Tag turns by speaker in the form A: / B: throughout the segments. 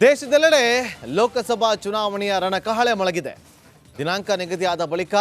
A: ದೇಶದೆಲ್ಲೆಡೆ ಲೋಕಸಭಾ ಚುನಾವಣೆಯ ರಣಕಹಳೆ ಮೊಳಗಿದೆ. ದಿನಾಂಕ ನಿಗದಿಯಾದ ಬಳಿಕ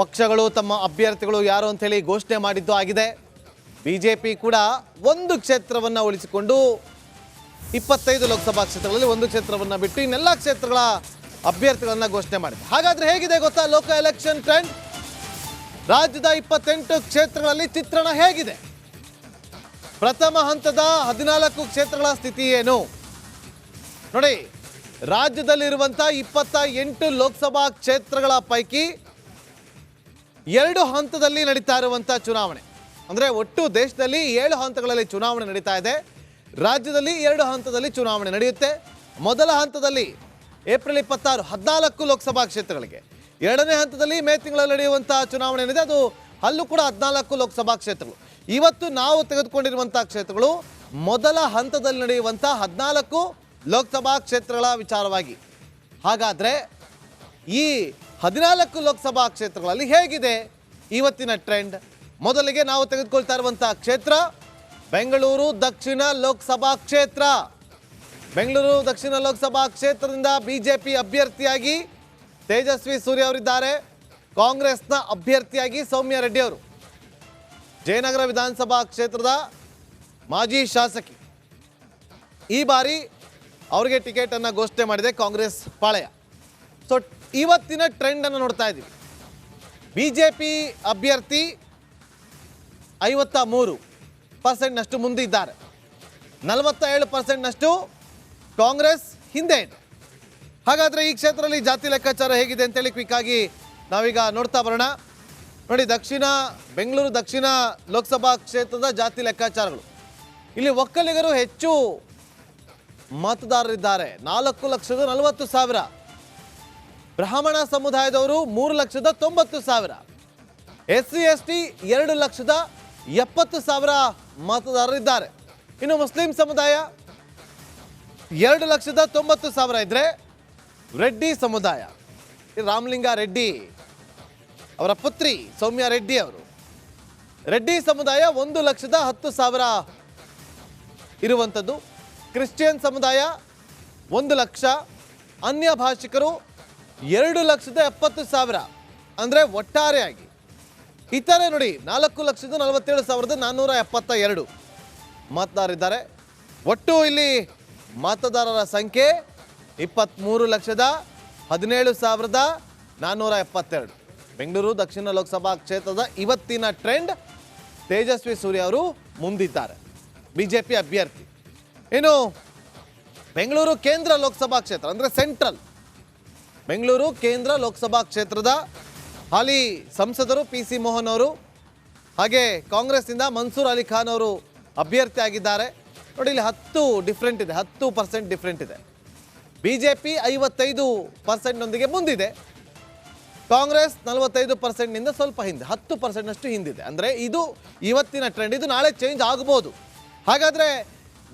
A: ಪಕ್ಷಗಳು ತಮ್ಮ ಅಭ್ಯರ್ಥಿಗಳು ಯಾರು ಅಂತ ಹೇಳಿ ಘೋಷಣೆ ಮಾಡಿದ್ದು ಆಗಿದೆ. ಬಿಜೆಪಿ ಕೂಡ ಒಂದು ಕ್ಷೇತ್ರವನ್ನು ಉಳಿಸಿಕೊಂಡು 25 ಲೋಕಸಭಾ ಕ್ಷೇತ್ರಗಳಲ್ಲಿ ಒಂದು ಕ್ಷೇತ್ರವನ್ನು ಬಿಟ್ಟು ಇನ್ನೆಲ್ಲ ಕ್ಷೇತ್ರಗಳ ಅಭ್ಯರ್ಥಿಗಳನ್ನು ಘೋಷಣೆ ಮಾಡಿದೆ. ಹಾಗಾದ್ರೆ ಹೇಗಿದೆ ಗೊತ್ತಾ ಲೋಕ ಎಲೆಕ್ಷನ್ ಟ್ರೆಂಡ್? ರಾಜ್ಯದ 28 ಕ್ಷೇತ್ರಗಳಲ್ಲಿ ಚಿತ್ರಣ ಹೇಗಿದೆ? ಪ್ರಥಮ ಹಂತದ 14 ಕ್ಷೇತ್ರಗಳ ಸ್ಥಿತಿ ಏನು ನೋಡಿ. ರಾಜ್ಯದಲ್ಲಿರುವಂಥ 28 ಲೋಕಸಭಾ ಕ್ಷೇತ್ರಗಳ ಪೈಕಿ 2 ಹಂತದಲ್ಲಿ ನಡೀತಾ ಇರುವಂಥ ಚುನಾವಣೆ, ಅಂದರೆ ಒಟ್ಟು ದೇಶದಲ್ಲಿ 7 ಹಂತಗಳಲ್ಲಿ ಚುನಾವಣೆ ನಡೀತಾ ಇದೆ. ರಾಜ್ಯದಲ್ಲಿ 2 ಹಂತದಲ್ಲಿ ಚುನಾವಣೆ ನಡೆಯುತ್ತೆ. ಮೊದಲ ಹಂತದಲ್ಲಿ ಏಪ್ರಿಲ್ 26 14 ಲೋಕಸಭಾ ಕ್ಷೇತ್ರಗಳಿಗೆ, ಎರಡನೇ ಹಂತದಲ್ಲಿ ಮೇ ತಿಂಗಳಲ್ಲಿ ನಡೆಯುವಂಥ ಚುನಾವಣೆ ಏನಿದೆ ಅದು ಅಲ್ಲೂ ಕೂಡ 14 ಲೋಕಸಭಾ ಕ್ಷೇತ್ರಗಳು. ಇವತ್ತು ನಾವು ತೆಗೆದುಕೊಂಡಿರುವಂಥ ಕ್ಷೇತ್ರಗಳು ಮೊದಲ ಹಂತದಲ್ಲಿ ನಡೆಯುವಂಥ 14 ಲೋಕಸಭಾ ಕ್ಷೇತ್ರಗಳ ವಿಚಾರವಾಗಿ. ಹಾಗಾದರೆ ಈ 14 ಲೋಕಸಭಾ ಕ್ಷೇತ್ರಗಳಲ್ಲಿ ಹೇಗಿದೆ ಇವತ್ತಿನ ಟ್ರೆಂಡ್? ಮೊದಲಿಗೆ ನಾವು ತೆಗೆದುಕೊಳ್ತಾ ಇರುವಂಥ ಕ್ಷೇತ್ರ ಬೆಂಗಳೂರು ದಕ್ಷಿಣ ಲೋಕಸಭಾ ಕ್ಷೇತ್ರ. ಬೆಂಗಳೂರು ದಕ್ಷಿಣ ಲೋಕಸಭಾ ಕ್ಷೇತ್ರದಿಂದ ಬಿಜೆಪಿ ಅಭ್ಯರ್ಥಿಯಾಗಿ ತೇಜಸ್ವಿ ಸೂರ್ಯ ಅವರಿದ್ದಾರೆ. ಕಾಂಗ್ರೆಸ್ನ ಅಭ್ಯರ್ಥಿಯಾಗಿ ಸೌಮ್ಯ ರೆಡ್ಡಿ ಅವರು, ಜಯನಗರ ವಿಧಾನಸಭಾ ಕ್ಷೇತ್ರದ ಮಾಜಿ ಶಾಸಕಿ. ಈ ಬಾರಿ ಅವರಿಗೆ ಟಿಕೆಟ್ ಅನ್ನು ಘೋಷಣೆ ಮಾಡಿದೆ ಕಾಂಗ್ರೆಸ್ ಪಾಳೆಯ. ಸೊ ಇವತ್ತಿನ ಟ್ರೆಂಡ್ ಅನ್ನು ನೋಡ್ತಾ ಇದ್ದೀವಿ. ಬಿಜೆಪಿ ಅಭ್ಯರ್ಥಿ 53% ಮುಂದೆ ಇದ್ದಾರೆ, 47% ಕಾಂಗ್ರೆಸ್ ಹಿಂದೆ ಇದೆ. ಹಾಗಾದರೆ ಈ ಕ್ಷೇತ್ರದಲ್ಲಿ ಜಾತಿ ಲೆಕ್ಕಾಚಾರ ಹೇಗಿದೆ ಅಂತೇಳಿ ಕ್ವಿಕ್ ಆಗಿ ನಾವೀಗ ನೋಡ್ತಾ ಬರೋಣ. ನೋಡಿ, ಬೆಂಗಳೂರು ದಕ್ಷಿಣ ಲೋಕಸಭಾ ಕ್ಷೇತ್ರದ ಜಾತಿ ಲೆಕ್ಕಾಚಾರಗಳು. ಇಲ್ಲಿ ಒಕ್ಕಲಿಗರು ಹೆಚ್ಚು ಮತದಾರರಿದ್ದಾರೆ, 4,40,40,000. ಬ್ರಾಹ್ಮಣ ಸಮುದಾಯದವರು 3,90,000. SC ST 2,70,000 ಮತದಾರರಿದ್ದಾರೆ. ಇನ್ನು ಮುಸ್ಲಿಂ ಸಮುದಾಯ 2,90,000 ಇದ್ರೆ, ರೆಡ್ಡಿ ಸಮುದಾಯ ರಾಮಲಿಂಗ ರೆಡ್ಡಿ ಅವರ ಪುತ್ರಿ ಸೌಮ್ಯ ರೆಡ್ಡಿ ಅವರು, ರೆಡ್ಡಿ ಸಮುದಾಯ 1,10,000 ಇರುವಂಥದ್ದು. ಕ್ರಿಶ್ಚಿಯನ್ ಸಮುದಾಯ 1,00,000, ಅನ್ಯ ಭಾಷಿಕರು 2,70,000. ಅಂದರೆ ಒಟ್ಟಾರೆಯಾಗಿ ಇತರೆ ನೋಡಿ 4,47,472 ಮತದಾರರಿದ್ದಾರೆ. ಒಟ್ಟು ಇಲ್ಲಿ ಮತದಾರರ ಸಂಖ್ಯೆ 23,17,472. ಬೆಂಗಳೂರು ದಕ್ಷಿಣ ಲೋಕಸಭಾ ಕ್ಷೇತ್ರದ ಇವತ್ತಿನ ಟ್ರೆಂಡ್, ತೇಜಸ್ವಿ ಸೂರ್ಯ ಅವರು ಮುಂದಿದ್ದಾರೆ, ಬಿಜೆಪಿ ಅಭ್ಯರ್ಥಿ. ಇನ್ನು ಬೆಂಗಳೂರು ಕೇಂದ್ರ ಲೋಕಸಭಾ ಕ್ಷೇತ್ರ ಅಂದರೆ ಸೆಂಟ್ರಲ್ ಬೆಂಗಳೂರು ಕೇಂದ್ರ ಲೋಕಸಭಾ ಕ್ಷೇತ್ರದ ಹಾಲಿ ಸಂಸದರು PC ಮೋಹನ್ ಅವರು, ಹಾಗೆ ಕಾಂಗ್ರೆಸ್ನಿಂದ ಮನ್ಸೂರ್ ಅಲಿ ಖಾನ್ ಅವರು ಅಭ್ಯರ್ಥಿ ಆಗಿದ್ದಾರೆ. ನೋಡಿ, ಇಲ್ಲಿ 10% ಡಿಫ್ರೆಂಟ್ ಇದೆ. ಬಿಜೆಪಿ 55%ನೊಂದಿಗೆ ಮುಂದಿದೆ, ಕಾಂಗ್ರೆಸ್ 45%ನಿಂದ ಸ್ವಲ್ಪ ಹಿಂದೆ, 10%ನಷ್ಟು ಹಿಂದಿದೆ. ಅಂದರೆ ಇದು ಇವತ್ತಿನ ಟ್ರೆಂಡ್, ಇದು ನಾಳೆ ಚೇಂಜ್ ಆಗಬಹುದು. ಹಾಗಾದರೆ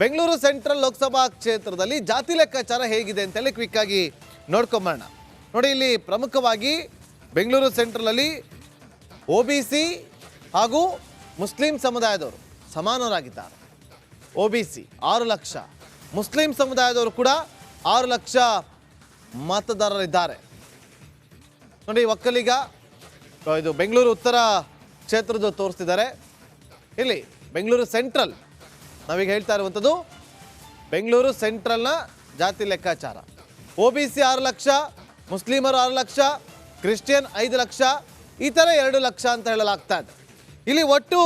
A: ಬೆಂಗಳೂರು ಸೆಂಟ್ರಲ್ ಲೋಕಸಭಾ ಕ್ಷೇತ್ರದಲ್ಲಿ ಜಾತಿ ಲೆಕ್ಕಾಚಾರ ಹೇಗಿದೆ ಅಂತೇಳಿ ಕ್ವಿಕ್ ಆಗಿ ನೋಡ್ಕೊಂಬರೋಣ. ನೋಡಿ, ಇಲ್ಲಿ ಪ್ರಮುಖವಾಗಿ ಬೆಂಗಳೂರು ಸೆಂಟ್ರಲಲ್ಲಿ OBC ಹಾಗೂ ಮುಸ್ಲಿಂ ಸಮುದಾಯದವರು ಸಮಾನರಾಗಿದ್ದಾರೆ. OBC 6 ಲಕ್ಷ, ಮುಸ್ಲಿಂ ಸಮುದಾಯದವರು ಕೂಡ 6 ಲಕ್ಷ ಮತದಾರರಿದ್ದಾರೆ. ನೋಡಿ, ಒಕ್ಕಲಿಗ ಇದು ಬೆಂಗಳೂರು ಉತ್ತರ ಕ್ಷೇತ್ರದ ತೋರಿಸ್ತಿದ್ದಾರೆ. ಇಲ್ಲಿ ಬೆಂಗಳೂರು ಸೆಂಟ್ರಲ್ ನಾವೀಗ ಹೇಳ್ತಾ ಇರುವಂಥದ್ದು ಬೆಂಗಳೂರು ಸೆಂಟ್ರಲ್ನ ಜಾತಿ ಲೆಕ್ಕಾಚಾರ. OBC 6 ಲಕ್ಷ, ಮುಸ್ಲಿಮರು 6 ಲಕ್ಷ, ಕ್ರಿಶ್ಚಿಯನ್ 5 ಲಕ್ಷ, ಇತರೆ 2 ಲಕ್ಷ ಅಂತ ಹೇಳಲಾಗ್ತಾ ಇದೆ. ಇಲ್ಲಿ ಒಟ್ಟು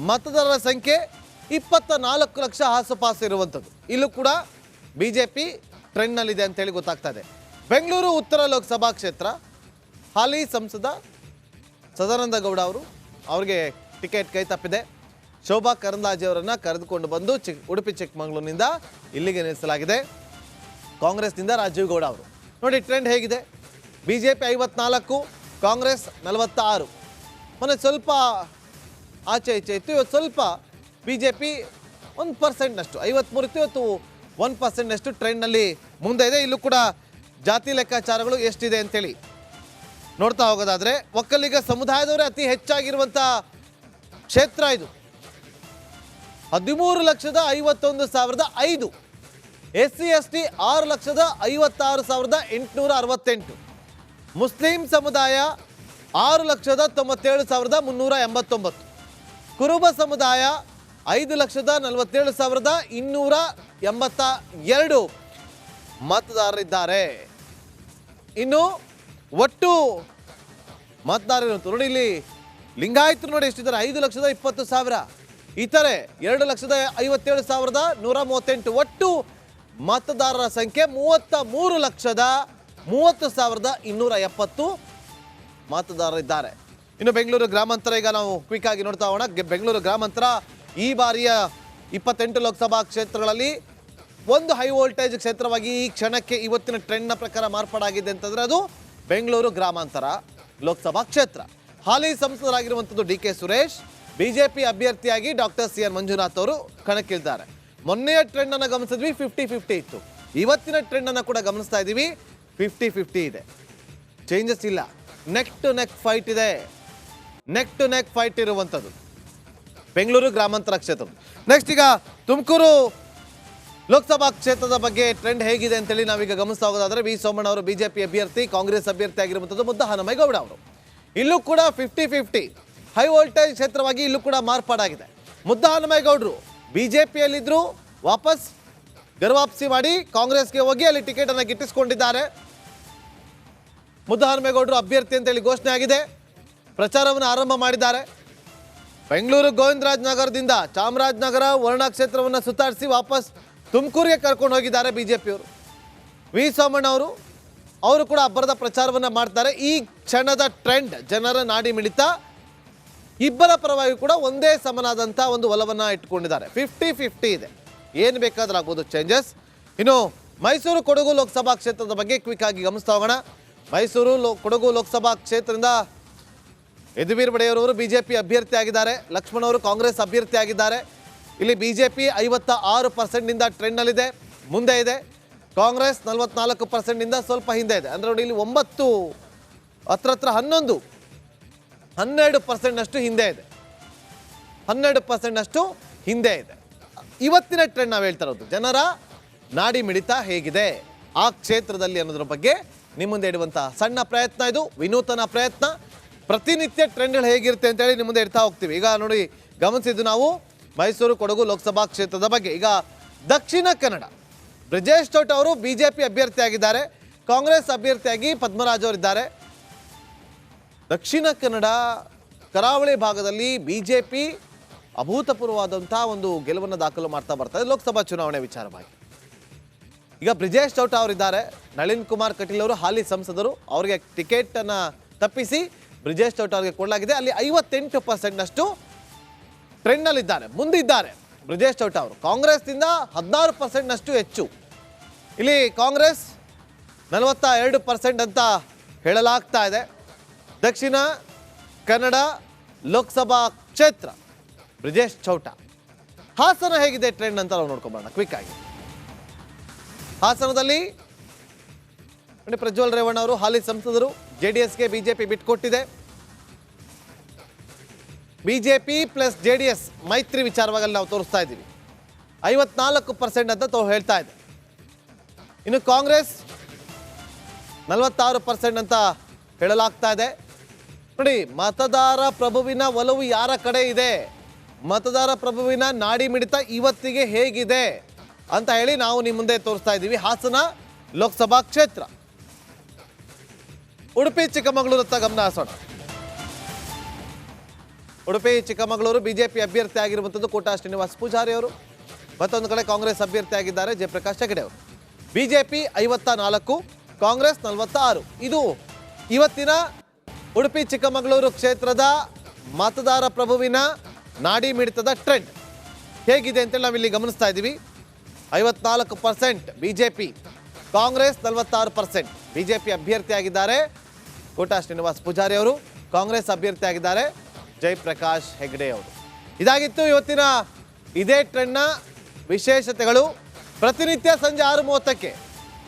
A: ಮತದಾರರ ಸಂಖ್ಯೆ 24 ಲಕ್ಷ ಆಸುಪಾಸು ಇರುವಂಥದ್ದು. ಇಲ್ಲೂ ಕೂಡ ಬಿಜೆಪಿ ಟ್ರೆಂಡ್ನಲ್ಲಿದೆ ಅಂತೇಳಿ ಗೊತ್ತಾಗ್ತಾ ಇದೆ. ಬೆಂಗಳೂರು ಉತ್ತರ ಲೋಕಸಭಾ ಕ್ಷೇತ್ರ ಹಾಲಿ ಸಂಸದ ಸದಾನಂದ ಗೌಡ ಅವರಿಗೆ ಟಿಕೆಟ್ ಕೈ ತಪ್ಪಿದೆ. ಶೋಭಾ ಕರಂದ್ಲಾಜೆ ಅವರನ್ನು ಕರೆದುಕೊಂಡು ಬಂದು ಉಡುಪಿ ಚಿಕ್ಕಮಗಳೂರಿನಿಂದ ಇಲ್ಲಿಗೆ ನಿಲ್ಲಿಸಲಾಗಿದೆ. ಕಾಂಗ್ರೆಸ್ನಿಂದ ರಾಜೀವ್ ಗೌಡ ಅವರು. ನೋಡಿ, ಟ್ರೆಂಡ್ ಹೇಗಿದೆ? ಬಿಜೆಪಿ 54, ಕಾಂಗ್ರೆಸ್ 46. ಮೊನ್ನೆ ಸ್ವಲ್ಪ ಆಚೆ ಈಚೆ ಇತ್ತು, ಇವತ್ತು ಸ್ವಲ್ಪ ಬಿಜೆಪಿ 1%ನಷ್ಟು, 53 ಇತ್ತು, ಇವತ್ತು 1%ನಷ್ಟು ಟ್ರೆಂಡ್ನಲ್ಲಿ ಮುಂದೆ ಇದೆ. ಇಲ್ಲೂ ಕೂಡ ಜಾತಿ ಲೆಕ್ಕಾಚಾರಗಳು ಎಷ್ಟಿದೆ ಅಂತೇಳಿ ನೋಡ್ತಾ ಹೋಗೋದಾದರೆ, ಒಕ್ಕಲಿಗ ಸಮುದಾಯದವರೇ ಅತಿ ಹೆಚ್ಚಾಗಿರುವಂಥ ಕ್ಷೇತ್ರ ಇದು. 13,51,005 SC ST 6,56,868, ಮುಸ್ಲಿಂ ಸಮುದಾಯ 6,97,389, ಕುರುಬ ಸಮುದಾಯ 5,47,282 ಮತದಾರರಿದ್ದಾರೆ. ಇನ್ನು ಒಟ್ಟು ಮತದಾರರು ನೋಡಿ, ಇಲ್ಲಿ ಲಿಂಗಾಯತರು ನೋಡಿ ಎಷ್ಟಿದ್ದಾರೆ, 5,20,000, ಇತರೆ 2,57,138. ಒಟ್ಟು ಮತದಾರರ ಸಂಖ್ಯೆ 33,30,270 ಮತದಾರರಿದ್ದಾರೆ. ಇನ್ನು ಬೆಂಗಳೂರು ಗ್ರಾಮಾಂತರ ಈಗ ನಾವು ಕ್ವಿಕ್ ಆಗಿ ನೋಡ್ತಾ ಹೋಗೋಣ. ಬೆಂಗಳೂರು ಗ್ರಾಮಾಂತರ ಈ ಬಾರಿಯ 28 ಲೋಕಸಭಾ ಕ್ಷೇತ್ರಗಳಲ್ಲಿ ಒಂದು ಹೈ ವೋಲ್ಟೇಜ್ ಕ್ಷೇತ್ರವಾಗಿ ಈ ಕ್ಷಣಕ್ಕೆ ಇವತ್ತಿನ ಟ್ರೆಂಡ್ನ ಪ್ರಕಾರ ಮಾರ್ಪಾಡಾಗಿದೆ ಅಂತಂದ್ರೆ ಅದು ಬೆಂಗಳೂರು ಗ್ರಾಮಾಂತರ ಲೋಕಸಭಾ ಕ್ಷೇತ್ರ. ಹಾಲಿ ಸಂಸದರಾಗಿರುವಂಥದ್ದು DK ಸುರೇಶ್, ಬಿಜೆಪಿ ಅಭ್ಯರ್ಥಿಯಾಗಿ ಡಾಕ್ಟರ್ CN ಮಂಜುನಾಥ್ ಅವರು ಕಣಕ್ಕಿಳಿದ್ದಾರೆ. ಮೊನ್ನೆಯ ಟ್ರೆಂಡ್ ಅನ್ನು ಗಮನಿಸಿದ್ವಿ, 50-50 ಇತ್ತು. ಇವತ್ತಿನ ಟ್ರೆಂಡ್ ಅನ್ನು ಕೂಡ ಗಮನಿಸ್ತಾ ಇದ್ದೀವಿ, 50-50 ಇದೆ, ಚೇಂಜಸ್ ಇಲ್ಲ. ನೆಕ್ ಟು ನೆಕ್ ಫೈಟ್ ಇದೆ, ನೆಕ್ ಟು ನೆಕ್ ಫೈಟ್ ಇರುವಂಥದ್ದು ಬೆಂಗಳೂರು ಗ್ರಾಮಾಂತರ ಕ್ಷೇತ್ರ. ನೆಕ್ಸ್ಟ್ ಈಗ ತುಮಕೂರು ಲೋಕಸಭಾ ಕ್ಷೇತ್ರದ ಬಗ್ಗೆ ಟ್ರೆಂಡ್ ಹೇಗಿದೆ ಅಂತೇಳಿ ನಾವೀಗ ಗಮನಿಸ್ತಾ ಹೋಗೋದಾದ್ರೆ, ವಿ ಸೋಮಣ್ಣ ಅವರು ಬಿಜೆಪಿ ಅಭ್ಯರ್ಥಿ, ಕಾಂಗ್ರೆಸ್ ಅಭ್ಯರ್ಥಿ ಆಗಿರುವಂಥದ್ದು ಮುದ್ದಹನುಮೇಗೌಡ ಅವರು. ಇಲ್ಲೂ ಕೂಡ 50-50 ಹೈ ವೋಲ್ಟೇಜ್ ಕ್ಷೇತ್ರವಾಗಿ ಇಲ್ಲೂ ಕೂಡ ಮಾರ್ಪಾಡಾಗಿದೆ. ಮುದ್ದಹನುಮೇಗೌಡರು ಬಿಜೆಪಿಯಲ್ಲಿದ್ದರು, ವಾಪಸ್ ಗರ್ವಾಪ್ಸಿ ಮಾಡಿ ಕಾಂಗ್ರೆಸ್ಗೆ ಹೋಗಿ ಅಲ್ಲಿ ಟಿಕೆಟ್ ಅನ್ನು ಗಿಟ್ಟಿಸಿಕೊಂಡಿದ್ದಾರೆ. ಮುದ್ದಹನುಮೇಗೌಡರು ಅಭ್ಯರ್ಥಿ ಅಂತೇಳಿ ಘೋಷಣೆ ಆಗಿದೆ, ಪ್ರಚಾರವನ್ನು ಆರಂಭ ಮಾಡಿದ್ದಾರೆ. ಬೆಂಗಳೂರು ಗೋವಿಂದರಾಜ ನಗರದಿಂದ ಚಾಮರಾಜನಗರ ವರ್ಣ ಕ್ಷೇತ್ರವನ್ನು ಸುತ್ತಾಡಿಸಿ ವಾಪಸ್ ತುಮಕೂರಿಗೆ ಕರ್ಕೊಂಡು ಹೋಗಿದ್ದಾರೆ ಬಿಜೆಪಿಯವರು. ವಿ ಸೋಮಣ್ಣ ಅವರು ಕೂಡ ಅಬ್ಬರದ ಪ್ರಚಾರವನ್ನು ಮಾಡ್ತಾರೆ. ಈ ಕ್ಷಣದ ಟ್ರೆಂಡ್, ಜನರ ನಾಡಿ ಮಿಡಿತ, ಇಬ್ಬರ ಪರವಾಗಿ ಕೂಡ ಒಂದೇ ಸಮನಾದಂಥ ಒಂದು ಒಲವನ್ನು ಇಟ್ಕೊಂಡಿದ್ದಾರೆ. 50-50 ಇದೆ, ಏನು ಬೇಕಾದ್ರೂ ಆಗ್ಬೋದು ಚೇಂಜಸ್. ಇನ್ನು ಮೈಸೂರು ಕೊಡಗು ಲೋಕಸಭಾ ಕ್ಷೇತ್ರದ ಬಗ್ಗೆ ಕ್ವಿಕ್ ಆಗಿ ಗಮನಿಸ್ತಾ ಹೋಗೋಣ. ಮೈಸೂರು ಕೊಡಗು ಲೋಕಸಭಾ ಕ್ಷೇತ್ರದಿಂದ ಯದುವೀರ್ ಒಡೆಯರ್ ಬಿಜೆಪಿ ಅಭ್ಯರ್ಥಿ ಆಗಿದ್ದಾರೆ, ಲಕ್ಷ್ಮಣ್ ಅವರು ಕಾಂಗ್ರೆಸ್ ಅಭ್ಯರ್ಥಿ ಆಗಿದ್ದಾರೆ. ಇಲ್ಲಿ ಬಿಜೆಪಿ 56%ನಿಂದ ಟ್ರೆಂಡ್ನಲ್ಲಿದೆ, ಮುಂದೆ ಇದೆ. ಕಾಂಗ್ರೆಸ್ 44%ನಿಂದ ಸ್ವಲ್ಪ ಹಿಂದೆ ಇದೆ. ಅಂದರೆ ನೋಡಿ, ಇಲ್ಲಿ 9 ಹತ್ರ 12% ಹಿಂದೆ ಇದೆ, 12% ಹಿಂದೆ ಇದೆ. ಇವತ್ತಿನ ಟ್ರೆಂಡ್ ನಾವು ಹೇಳ್ತಾ ಇರೋದು ಜನರ ನಾಡಿ ಮಿಡಿತ ಹೇಗಿದೆ ಆ ಕ್ಷೇತ್ರದಲ್ಲಿ ಅನ್ನೋದ್ರ ಬಗ್ಗೆ ನಿಮ್ಮ ಮುಂದೆ ಇಡುವಂಥ ಸಣ್ಣ ಪ್ರಯತ್ನ ಇದು, ವಿನೂತನ ಪ್ರಯತ್ನ. ಪ್ರತಿನಿತ್ಯ ಟ್ರೆಂಡ್ಗಳು ಹೇಗಿರುತ್ತೆ ಅಂತೇಳಿ ನಿಮ್ಮ ಮುಂದೆ ಇಡ್ತಾ ಹೋಗ್ತೀವಿ. ಈಗ ನೋಡಿ, ಗಮನಿಸಿದ್ದು ನಾವು ಮೈಸೂರು ಕೊಡಗು ಲೋಕಸಭಾ ಕ್ಷೇತ್ರದ ಬಗ್ಗೆ. ಈಗ ದಕ್ಷಿಣ ಕನ್ನಡ, ಬ್ರಿಜೇಶ್ ಚೌಟ ಅವರು ಬಿಜೆಪಿ ಅಭ್ಯರ್ಥಿ ಆಗಿದ್ದಾರೆ, ಕಾಂಗ್ರೆಸ್ ಅಭ್ಯರ್ಥಿಯಾಗಿ ಪದ್ಮರಾಜ್ ಅವರಿದ್ದಾರೆ. ದಕ್ಷಿಣ ಕನ್ನಡ ಕರಾವಳಿ ಭಾಗದಲ್ಲಿ ಬಿಜೆಪಿ ಅಭೂತಪೂರ್ವವಾದಂಥ ಒಂದು ಗೆಲುವನ್ನು ದಾಖಲು ಮಾಡ್ತಾ ಬರ್ತಾರೆ ಲೋಕಸಭಾ ಚುನಾವಣೆ ವಿಚಾರವಾಗಿ. ಈಗ ಬ್ರಿಜೇಶ್ ಚೌಟ ಅವರಿದ್ದಾರೆ, ನಳಿನ್ ಕುಮಾರ್ ಕಟೀಲ್ ಅವರು ಹಾಲಿ ಸಂಸದರು, ಅವರಿಗೆ ಟಿಕೆಟನ್ನು ತಪ್ಪಿಸಿ ಬ್ರಿಜೇಶ್ ಚೌಟ ಅವರಿಗೆ ಕೊಡಲಾಗಿದೆ. ಅಲ್ಲಿ 58%ನಷ್ಟು ಟ್ರೆಂಡ್ನಲ್ಲಿದ್ದಾರೆ, ಮುಂದಿದ್ದಾರೆ ಬ್ರಿಜೇಶ್ ಚೌಟ ಅವರು. ಕಾಂಗ್ರೆಸ್ನಿಂದ 16%ನಷ್ಟು ಹೆಚ್ಚು. ಇಲ್ಲಿ ಕಾಂಗ್ರೆಸ್ 42% ಅಂತ ಹೇಳಲಾಗ್ತಾ ಇದೆ. ದಕ್ಷಿಣ ಕನ್ನಡ ಲೋಕಸಭಾ ಕ್ಷೇತ್ರ ಬ್ರಿಜೇಶ್ ಚೌಟ. ಹಾಸನ ಹೇಗಿದೆ ಟ್ರೆಂಡ್ ಅಂತ ನಾವು ನೋಡ್ಕೊಂಬರೋಣ ಕ್ವಿಕ್ ಆಗಿ. ಹಾಸನದಲ್ಲಿ ಪ್ರಜ್ವಲ್ ರೇವಣ್ಣ ಅವರು ಹಾಲಿ ಸಂಸದರು, JDSಗೆ ಬಿಜೆಪಿ ಬಿಟ್ಕೊಟ್ಟಿದೆ. ಬಿಜೆಪಿ ಪ್ಲಸ್ JDS ಮೈತ್ರಿ ವಿಚಾರವಾಗಿ ನಾವು ತೋರಿಸ್ತಾ ಇದ್ದೀವಿ, 54% ಅಂತ ಹೇಳ್ತಾ ಇದೆ. ಇನ್ನು ಕಾಂಗ್ರೆಸ್ 46% ಅಂತ ಹೇಳಲಾಗ್ತಾ ಇದೆ. ನೋಡಿ, ಮತದಾರ ಪ್ರಭುವಿನ ಒಲವು ಯಾರ ಕಡೆ ಇದೆ, ಮತದಾರ ಪ್ರಭುವಿನ ನಾಡಿ ಮಿಡಿತ ಇವತ್ತಿಗೆ ಹೇಗಿದೆ ಅಂತ ಹೇಳಿ ನಾವು ನಿಮ್ಮ ಮುಂದೆ ತೋರಿಸ್ತಾ ಇದ್ದೀವಿ. ಹಾಸನ ಲೋಕಸಭಾ ಕ್ಷೇತ್ರ. ಉಡುಪಿ ಚಿಕ್ಕಮಗಳೂರು ಹತ್ತ ಗಮನ ಹರಿಸೋಣ. ಉಡುಪಿ ಚಿಕ್ಕಮಗಳೂರು ಬಿಜೆಪಿ ಅಭ್ಯರ್ಥಿ ಆಗಿರುವಂಥದ್ದು ಕೋಟಾ ಶ್ರೀನಿವಾಸ್ ಪೂಜಾರಿ ಅವರು, ಮತ್ತೊಂದು ಕಡೆ ಕಾಂಗ್ರೆಸ್ ಅಭ್ಯರ್ಥಿ ಆಗಿದ್ದಾರೆ ಜಯಪ್ರಕಾಶ್ ಹೆಗಡೆ ಅವರು. ಬಿಜೆಪಿ 54, ಕಾಂಗ್ರೆಸ್ 46. ಇದು ಇವತ್ತಿನ ಉಡುಪಿ ಚಿಕ್ಕಮಗಳೂರು ಕ್ಷೇತ್ರದ ಮತದಾರ ಪ್ರಭುವಿನ ನಾಡಿ ಮಿಡಿತದ ಟ್ರೆಂಡ್ ಹೇಗಿದೆ ಅಂತೇಳಿ ನಾವಿಲ್ಲಿ ಗಮನಿಸ್ತಾ ಇದ್ದೀವಿ. 54% ಬಿಜೆಪಿ, ಕಾಂಗ್ರೆಸ್ 46%. ಬಿಜೆಪಿ ಅಭ್ಯರ್ಥಿ ಆಗಿದ್ದಾರೆ ಕೋಟಾ ಶ್ರೀನಿವಾಸ್ ಪೂಜಾರಿ ಅವರು, ಕಾಂಗ್ರೆಸ್ ಅಭ್ಯರ್ಥಿ ಆಗಿದ್ದಾರೆ ಜಯಪ್ರಕಾಶ್ ಹೆಗಡೆ ಅವರು. ಇದಾಗಿತ್ತು ಇವತ್ತಿನ ಇದೇ ಟ್ರೆಂಡ್ನ ವಿಶೇಷತೆಗಳು. ಪ್ರತಿನಿತ್ಯ ಸಂಜೆ 6:30ಕ್ಕೆ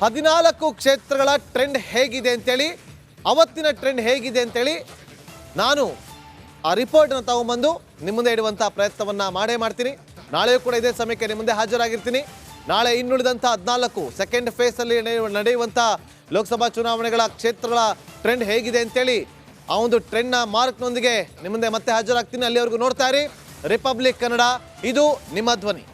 A: 14 ಕ್ಷೇತ್ರಗಳ ಟ್ರೆಂಡ್ ಹೇಗಿದೆ ಅಂತೇಳಿ, ಅವತ್ತಿನ ಟ್ರೆಂಡ್ ಹೇಗಿದೆ ಅಂತೇಳಿ ನಾನು ಆ ರಿಪೋರ್ಟನ್ನು ತಗೊಂಬಂದು ನಿಮ್ಮ ಮುಂದೆ ಇಡುವಂಥ ಪ್ರಯತ್ನವನ್ನು ಮಾಡೇ ಮಾಡ್ತೀನಿ. ನಾಳೆಯೂ ಕೂಡ ಇದೇ ಸಮಯಕ್ಕೆ ನಿಮ್ಮ ಮುಂದೆ ಹಾಜರಾಗಿರ್ತೀನಿ. ನಾಳೆ ಇನ್ನುಳಿದಂಥ 14 ಸೆಕೆಂಡ್ ಫೇಸಲ್ಲಿ ನಡೆಯುವಂಥ ಲೋಕಸಭಾ ಚುನಾವಣೆಗಳ ಕ್ಷೇತ್ರಗಳ ಟ್ರೆಂಡ್ ಹೇಗಿದೆ ಅಂತೇಳಿ ಆ ಒಂದು ಟ್ರೆಂಡ್ನ ಮಾರ್ಕ್ನೊಂದಿಗೆ ನಿಮ್ಮ ಮುಂದೆ ಮತ್ತೆ ಹಾಜರಾಗ್ತೀನಿ. ಅಲ್ಲಿವರೆಗೂ ನೋಡ್ತಾ ಇರಿ ರಿಪಬ್ಲಿಕ್ ಕನ್ನಡ, ಇದು ನಿಮ್ಮ ಧ್ವನಿ.